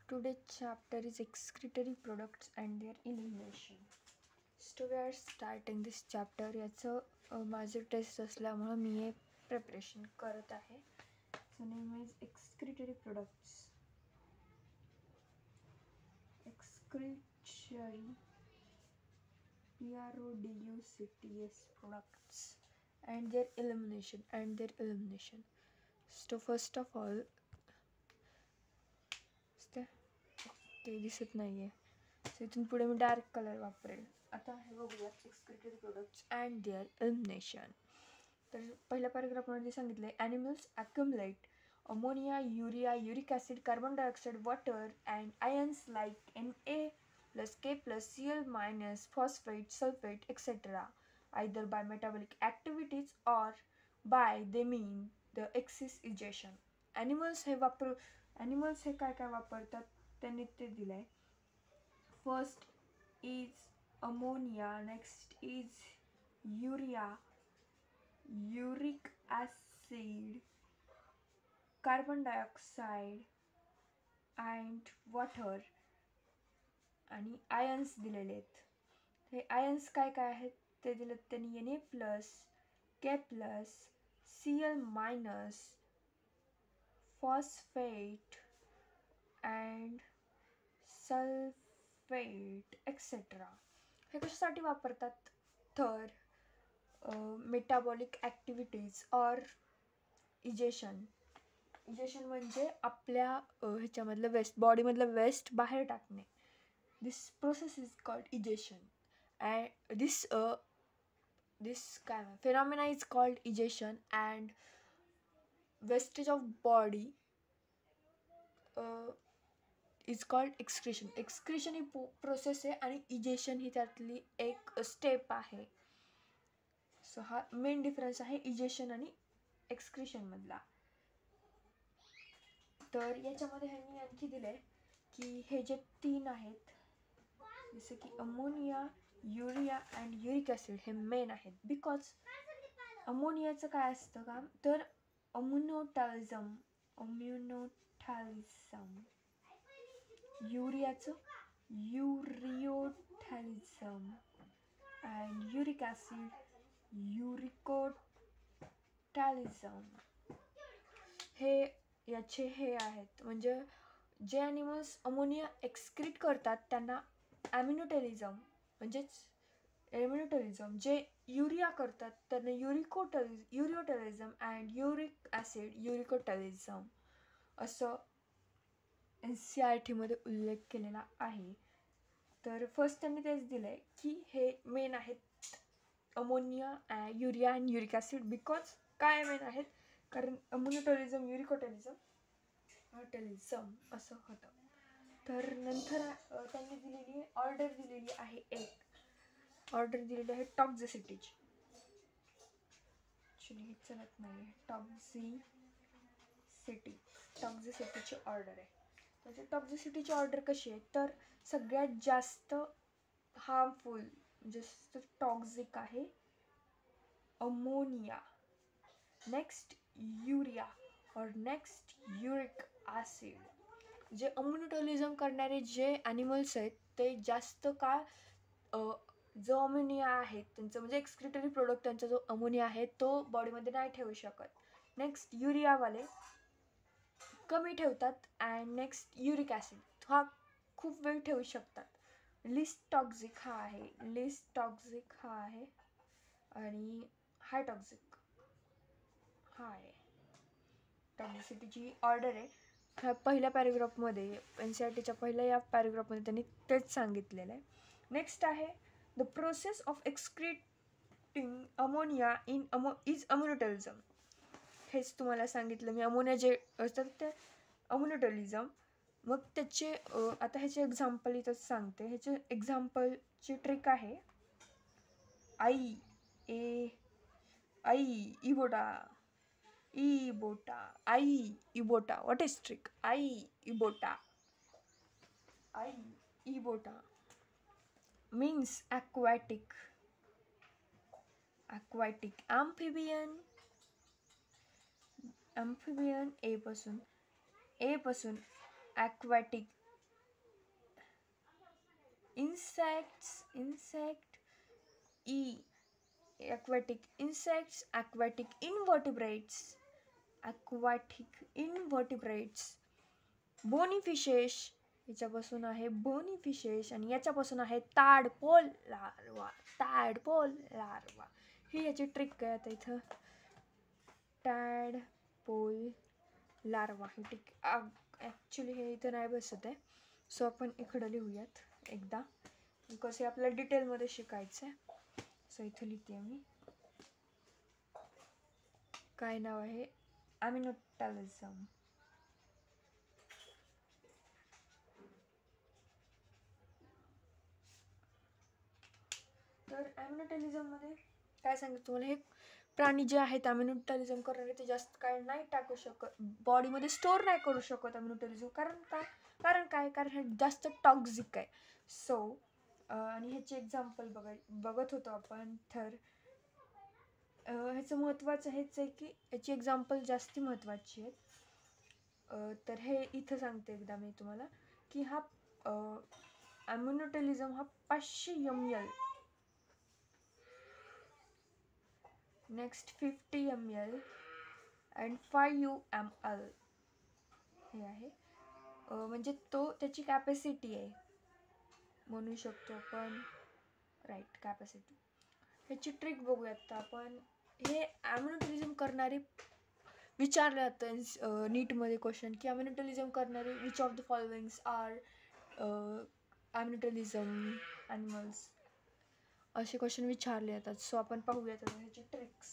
Today's chapter is excretory products and their elimination. So we are starting this chapter. याचं माझं taste असल्यामुळं मी हे preparation करत आहे. So name is excretory products. Excretory products and their elimination. So first of all, ते दिसत नाही आहे, सो इथून पुढे मी डार्क कलर वापरेल. आता हे बघूया excretory products and their elimination. तर पहिल्या पॅराग्राफमध्ये सांगितलं आहे animals accumulate ammonia, urea, uric acid, carbon dioxide, water and ions like Na+K+Cl- phosphate, sulfate, etc. either by metabolic activities or by they mean the excess egestion. Animals हे काय काय वापरतात त्यांनी ते दिलं आहे. First is ammonia, next is urea, uric acid, carbon dioxide and water आणि ions दिलेले आहेत. हे आयन्स काय काय आहेत ते दिलेत त्यांनी Na+K+Cl-, phosphate and sulfate etc. हे कशासाठी वापरतात तर मेटाबॉलिक ॲक्टिव्हिटीज ऑर इजेशन म्हणजे आपल्या ह्याच्यामधलं बॉडीमधलं वेस्ट बाहेर टाकणे. This process is called egestion and this phenomena is called egestion and wastage of body is called excretion. Excretion ही प्रोसेस आहे आणि इजेशन ही त्यातली एक स्टेप आहे. सो हा मेन डिफरन्स आहे इजेशन आणि एक्सक्रिशनमधला. तर याच्यामध्ये ह्यांनी आणखी दिलं आहे की हे जे 3 आहेत जसं की ammonia, urea and uric acid हे मेन आहेत. बिकॉज अमोनियाचं काय असतं काम तर अम्युनोटॅलिझम, युरियाचं युरियोटॅलिझम अँड युरिक ॲसिड युरिकोटॅलिझम. हे याचे हे आहेत म्हणजे जे ॲनिमल्स अमोनिया एक्सक्रीट करतात त्यांना ॲम्युनोटॅलिझम म्हणजेच एम्युनोटॅलिझम. जे युरिया करतात त्यांना युरियोटॅलिझम अँड युरिक ॲसिड युरिकोटॅलिझम असं NCERT उल्लेख केलेला आहे. तर फर्स्ट त्यांनी तेच दिलं आहे की हे मेन आहेत ammonia, urea and uric acid. Because काय मेन आहेत कारण अम्युनोटॅलिझम युरिकोटॅलिझम असं होतं. तर नंतर त्यांनी दिलेली ऑर्डर दिलेली आहे टॉक्झिसिटीची. ॲक्च्युली हे चलत नाही आहे. टॉक्झिसिटीची ऑर्डर आहे. त्याची टॉक्झिसिटीची ऑर्डर कशी आहे तर सगळ्यात जास्त हार्मफुल जास्त टॉक्झिक आहे अमोनिया, नेक्स्ट युरिया और नेक्स्ट युरिक ॲसिड. जे अम्युनोटॅलिझम करणारे जे ॲनिमल्स आहेत ते जास्त काळ जो अमोनिया आहे त्यांचं म्हणजे एक्सक्रिटरी प्रोडक्ट त्यांचा जो अमोनिया आहे तो बॉडीमध्ये नाही ठेवू शकत. नेक्स्ट युरियावाले कमी ठेवतात अँड नेक्स्ट युरिक ॲसिड हा खूप वेळ ठेवू शकतात. लिस्ट टॉक्झिक हा आहे आणि हाय टॉक्झिक हा आहे. टॉक्झिसिटीची ऑर्डर आहे. ह्या पहिल्या पॅरेग्राफमध्ये NCERTच्या पहिल्या या पॅरेग्राफमध्ये त्यांनी तेच सांगितलेलं आहे. नेक्स्ट आहे the process of excreting ammonia is ammonotelism. हेच तुम्हाला सांगितलं मी. अमोनिया जे असतात ते अम्युनोटॅलिझम. मग त्याचे आता ह्याचे एक्झाम्पल इथं सांगते. ह्याचे एक्झाम्पलची ट्रिक आहे इबोटा. What is trick? इबोटा means aquatic, amphibian A पासून aquatic insects, insect. E, aquatic insects, aquatic invertebrates, aquatic invertebrates. Bony fishes, याच्यापासून आहे बोनी फिशेस आणि याच्यापासून आहे ताडपोल लार्वा, ताडपोल लार्वा. ही याची ट्रिक आहे आता इथं. टॅडपोल लार्वा ही ट्रिक. ॲक्च्युली हे इथं नाही बसत आहे, सो आपण इकडं लिहूयात एकदा, बिकॉज हे आपल्याला डिटेलमध्ये शिकायचं आहे. सो इथं लिहिते मी. काय नाव आहे? ॲमिनोटॅलिझम. तर ॲमिनोटॅलिझममध्ये काय सांगितलं तुम्हाला, हे प्राणी जे आहेत ॲमिनोटॅलिझम करणारे ते जास्त काय नाही टाकू शकत, बॉडीमध्ये स्टोअर नाही करू शकत ॲमिनोटॅलिझम. कारण हे जास्त टॉक्झिक आहे. सो आणि ह्याचे एक्झाम्पल बघत होतो आपण. तर ह्याचं महत्त्वाचं हेच आहे की याची एक्झाम्पल जास्ती महत्त्वाची आहेत. तर हे इथं सांगते एकदा मी तुम्हाला की हा ॲमिनोटॅलिझम हा 500 ml, next 50 ml and 5 ml हे आहे. म्हणजे त्याची कॅपॅसिटी आहे म्हणू शकतो आपण, राईट, कॅपॅसिटी. ह्याची ट्रिक बघूयात आपण. हे ॲमिनोटॅलिझम करणारे विचारलं जातं नीटमध्ये क्वेश्चन की ॲमिनोटॅलिझम करणारे which of the followings are ammonotelism animals, असे क्वेश्चन विचारले जातात. सो आपण पाहूयात ह्याची ट्रिक्स.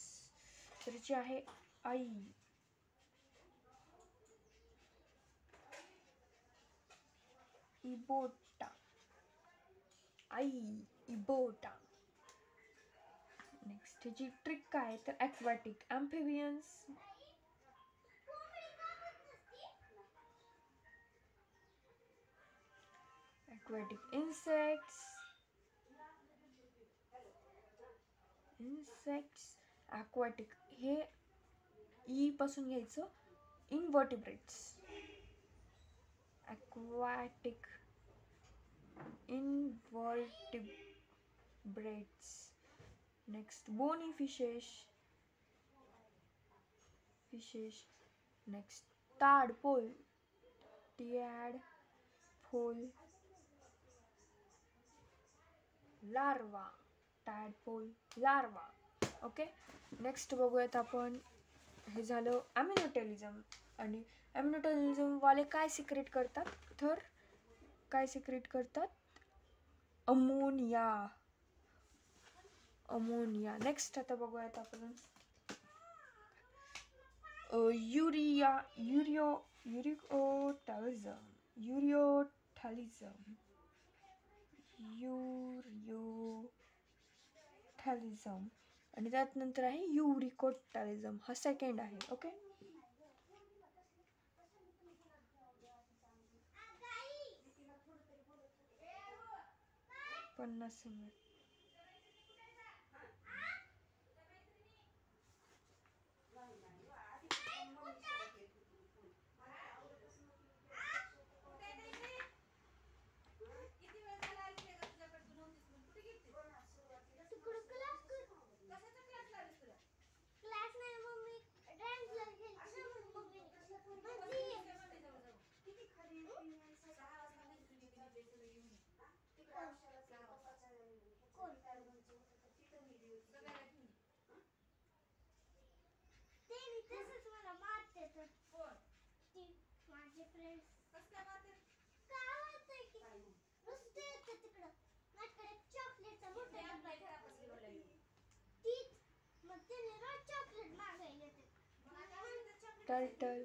तर ह्याची आहे आई, इबोटा, आई इबोटा. नेक्स्ट ह्याची ट्रिक काय आहे तर aquatic amphibians, aquatic insects, aquatic हे ई पासून घ्यायचं, invertebrates, aquatic invertebrates. next bony fishes, next tadpole, larva, tadpole larva. Okay. Next बघूयात आपण. हे झालं ॲमिनोटॅलिझम. आणि ॲमिनोटॅलिझम वाले काय सिक्रेट करतात तर अमोनिया. नेक्स्ट आता बघूयात आपण युरियोटॅलिझम आणि त्यात नंतर आहे युरिकोटॅलिझम, हा सेकंड आहे. ओके. टर्टल,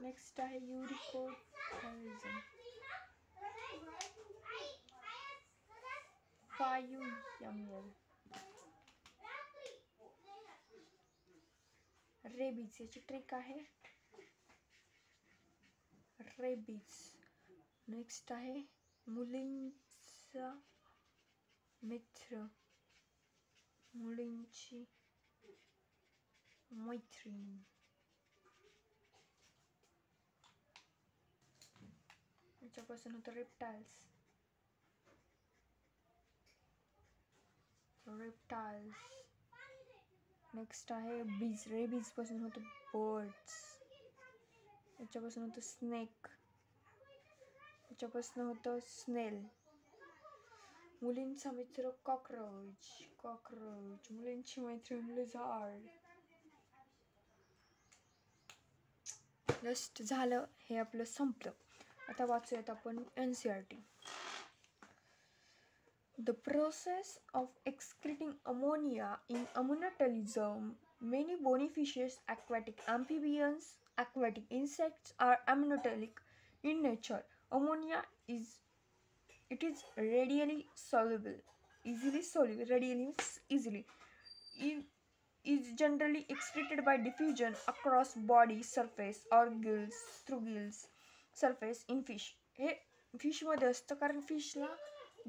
नेक्स्ट आहे युरिकोटॅलिझम, 5 ml. रेबीज याची ट्रिक आहे रेबीज. नेक्स्ट आहे मुलींचा मित्र, मुलींची मैत्रीण. याच्यापासून होतं रेप्टाइल्स. नेक्स्ट आहे बीज. रेबीज पासून होतं बर्ड्स. याच्यापासून होतं स्नेक. याच्यापासून होतं स्नेल. मुलींचा मित्र कॉकरोच. मुलींची मैत्रीण लिझार्ड. जस्ट झालं, हे आपलं संपलं. आता वाचूयात आपण NCERT. The process of excreting ammonia in ammonitalism, many bonifacious aquatic amphibians, aquatic insects are ammonitolic in nature. Ammonia is readily soluble. Is generally excreted by diffusion across body surface or gills through gills surface in fish. हे fish मध्ये असतं, कारण फिशला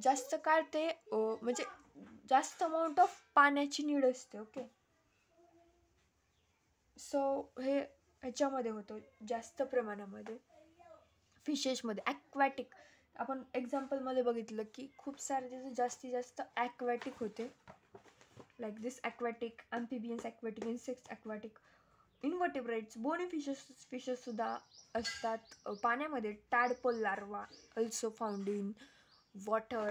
जास्त काळ ते म्हणजे जास्त amount of पाण्याची नीड असते. ओके, सो हे ह्याच्यामध्ये होतं जास्त प्रमाणामध्ये फिशेसमध्ये. ॲक्वॅटिक आपण एक्झाम्पलमध्ये बघितलं की खूप सारे त्याचे जास्तीत जास्त ॲक्वॅटिक होते. like this aquatic amphibians, aquatic insects, aquatic invertebrates, bony fishes सुद्धा असतात पाण्यामध्ये. tadpole larva also found in water.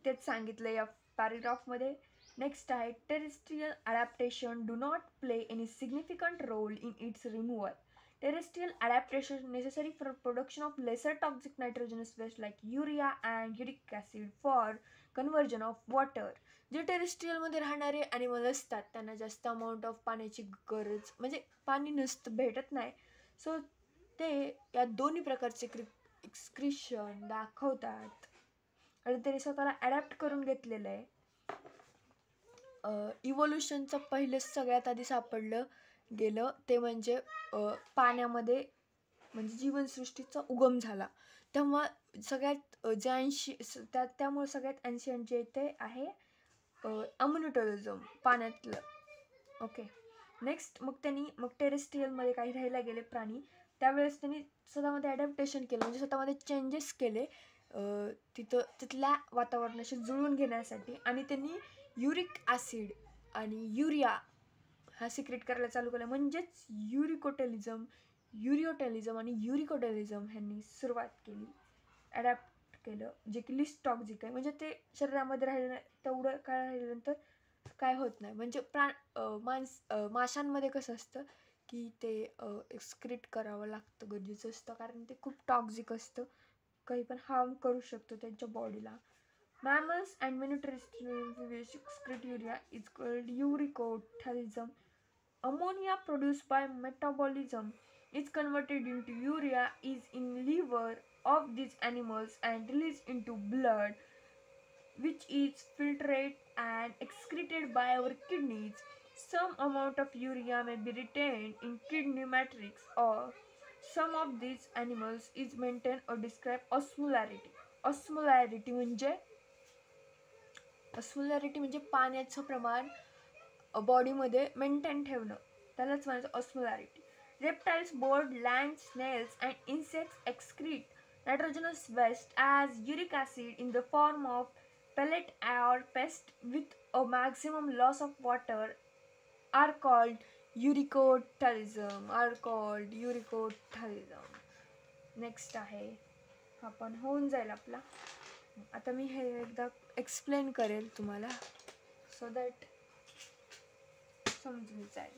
तेच सांगितलं या पॅरेग्राफमध्ये. नेक्स्ट आहे terrestrial adaptation do not play any significant role in its removal. Terrestrial adaptation necessary for production of lesser toxic nitrogenous waste like urea and uric acid for conversion of water. जे टेरेस्ट्रियलमध्ये राहणारे animal असतात त्यांना जास्त amount of पाण्याची गरज, म्हणजे पाणी नसतं, भेटत नाही. सो ते या दोन्ही प्रकारचे एक्सक्रिशन दाखवतात आणि त्यांनी स्वतःला ॲडॅप्ट करून घेतलेलं आहे. इव्होल्युशनचं पहिलं सगळ्यात आधी सापडलं गेलं ते म्हणजे पाण्यामध्ये म्हणजे जीवनसृष्टीचा उगम झाला तेव्हा. सगळ्यात त्यामुळे सगळ्यात एन्शियंट जे ते आहे अमोनिटलिझम, पाण्यातलं. ओके, नेक्स्ट मग टेरेस्ट्रियलमध्ये काही राहायला गेले प्राणी, त्यावेळेस त्यांनी स्वतःमध्ये ॲडॅप्टेशन केलं, म्हणजे स्वतःमध्ये चेंजेस केले तिथल्या वातावरणाशी जुळून घेण्यासाठी. आणि त्यांनी युरिक ॲसिड आणि युरिया हा सिक्रेट करायला चालू केला. म्हणजेच युरिओटॅलिझम आणि युरिकोटॅलिझम ह्यांनी सुरुवात केली, ॲडॅप्ट केलं, जे की लिस्ट टॉक्झिक आहे. म्हणजे ते शरीरामध्ये राहिलं तेवढं काळ राहिल्यानंतर काय होत नाही. म्हणजे माशांमध्ये कसं असतं की ते एक्सक्रीट करावं लागतं, गरजेचं असतं, कारण ते खूप टॉक्झिक असतं, काही पण हार्म करू शकतो त्यांच्या बॉडीला. Mammals and many terrestrial amphibians excrete urea is called uricotalism. Ammonia produced by metabolism is converted into urea is in liver of these animals and released into blood, which is filtered and excreted by our kidneys. Some amount of urea may be retained in kidney matrix, or some of these animals is maintained or described osmolarity. osmolarity म्हणजे पाण्याचं प्रमाण बॉडीमध्ये maintain ठेवणं, त्यालाच म्हणायचं osmolarity. Reptiles, birds, land snails and insects excrete nitrogenous waste as uric acid in the form of pellet or paste with a maximum loss of water are called uricotalism. Next आहे, आपण होऊन जाईल आपला. आता मी हे एकदा एक्सप्लेन करेल तुम्हाला, सो दॅट समजून जाईल.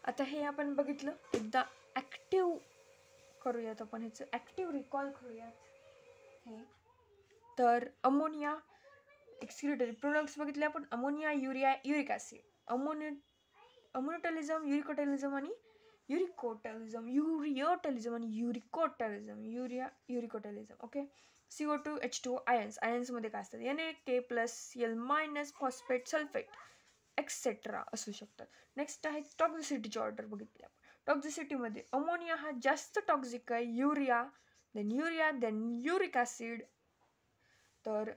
आता हे आपण बघितलं, एकदा ॲक्टिव्ह करूयात आपण, ह्याचं ॲक्टिव्ह रिकॉल करूयात. हे तर अमोनिया एक्सक्रिटरी प्रोडक्ट्स बघितले आपण, अमोनिया, युरिया, युरिक ॲसिड. अमोनिटलिझम, युरिकोटॅलिझम आणि युरिकोटॅलिझम आणि युरिकोटॅलिझम. ओके, CO2, H2O, आयन्समध्ये काय असतात? Na, K+, L- phosphate, sulphate. Etcetera असू शकतात. नेक्स्ट आहे टॉक्झिसिटीची ऑर्डर बघितली आपण. टॉक्झिसिटीमध्ये अमोनिया हा जास्त टॉक्झिक आहे, युरिया देन युरिक ॲसिड. तर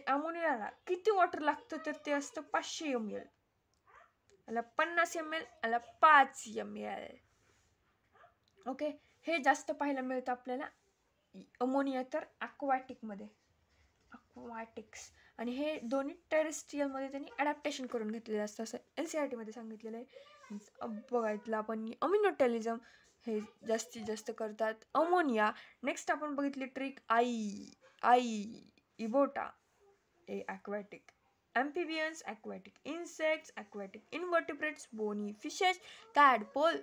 अमोनियाला किती वॉटर लागतं तर ते असतं 500 ml, याला 50 ml, याला 5 ml. ओके, हे जास्त पाहायला मिळतं आपल्याला अमोनिया तर ॲक्वाटिकमध्ये, ॲक्वाटिक्स. आणि हे दोन्ही टेरेस्ट्रियलमध्ये त्यांनी ॲडॅप्टेशन करून घेतलेलं असतं असं NCERTमध्ये सांगितलेलं आहे. बघितलं आपण अमिनोटॅलिझम हे जास्तीत जास्त करतात अमोनिया. नेक्स्ट आपण बघितली ट्रिक आई इबोटा A aquatic, amphibians aquatic insects, aquatic invertebrates, bony fishes, tadpole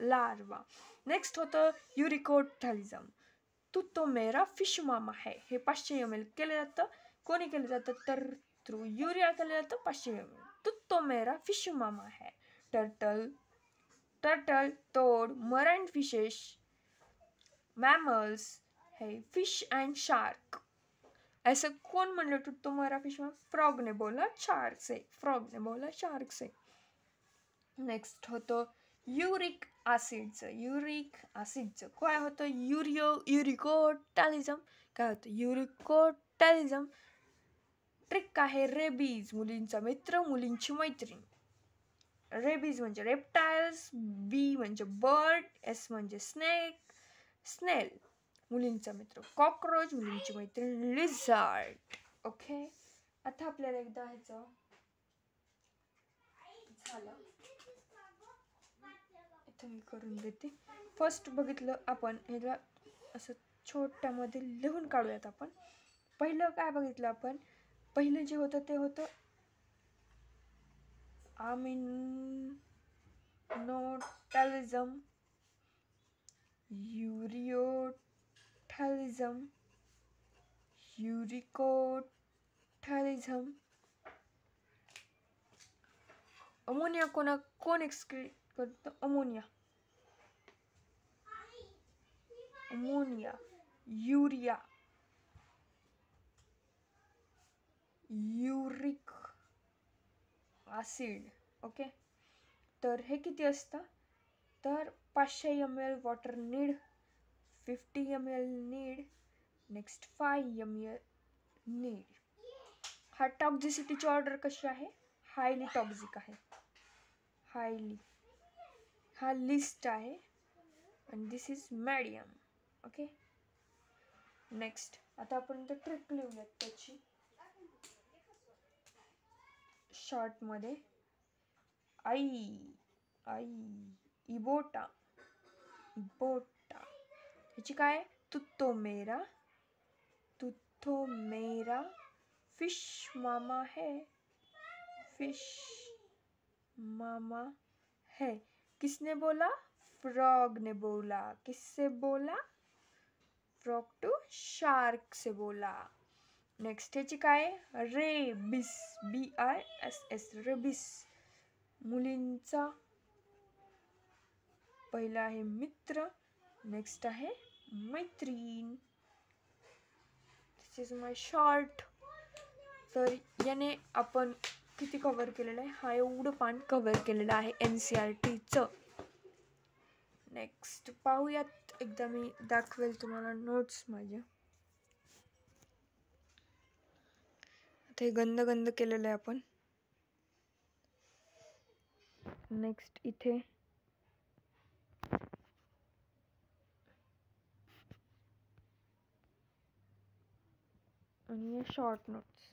larva. Next होतं युरिकोटॅलिझम. तू तो मेरा फिश मामा है, हे 500 ml केलं जातं. कोणी केलं जातं तर थ्रू युरिया केलं जातं 500 ml. तू तो मेरा फिश मामा है. टर्टल तोड, मराइन फिशेस, मॅमल्स है, फिश अँड शार्क. ऐसा कौन म्हणलं तू तो मेरा फिश मामा? फ्रॉग ने बोला शार्क से. नेक्स्ट होतं युरिक ॲसिडचं काय होतं? युरिकोटॅलिझम. काय होतं? युरिकोटॅलिझम. ट्रिक आहे रेबीज, मुलींचा मित्र मुलींची मैत्रीण. रेबीज म्हणजे रेप्टाइल्स, बी म्हणजे बर्ड, एस म्हणजे स्नेल मुलींचा मित्र, कॉकरोच मुलींची मैत्रीण लिझार्ड. ओके, आता आपल्याला एकदा ह्याचं झालं इथं मी करून देते. फर्स्ट बघितलं आपण ह्याला असं छोट्यामध्ये लिहून काढूयात आपण. पहिलं काय बघितलं आपण? पहिलं जे होतं ते होतं अमिनोटॅलिझम, युरियोटॅलिझम, युरिकोटॅलिझम. अमोनिया कोण एक्सक्रीट करतं? Ammonia, urea, uric acid. Okay, तर हे किती असतं तर 500 ml water need, 50 ml need, next 5 ml need. हा टॉक्झिसिटीची ऑर्डर कशी आहे? हायली टॉक्झिक आहे, हा लिस्ट आहे आणि दिस इज मीडियम. ओके, नेक्स्ट आता आपण ट्रिक लिहूयात त्याची शॉर्टमध्ये. इबोटा. ह्याची काय? तुत्तो मेरा फिश मामा है. किसने बोला? फ्रॉग ने बोला. किससे बोला? फ्रॉग टू शार्क से बोला. नेक्स्ट ह्याची काय? रेबिस, BISS, रेबिस मुलींचा पहिला आहे मित्र, नेक्स्ट आहे मैत्रीण. दिस इज माय शॉर्ट. तर याने आपण किती कव्हर केलेलं आहे? हा एवढं पान कव्हर केलेलं आहे NCERTचं. नेक्स्ट पाहूयात, एकदा मी दाखवेल तुम्हाला नोट्स माझ्या. आता हे गंद केलेलं आहे आपण. नेक्स्ट इथे आणि शॉर्ट नोट्स.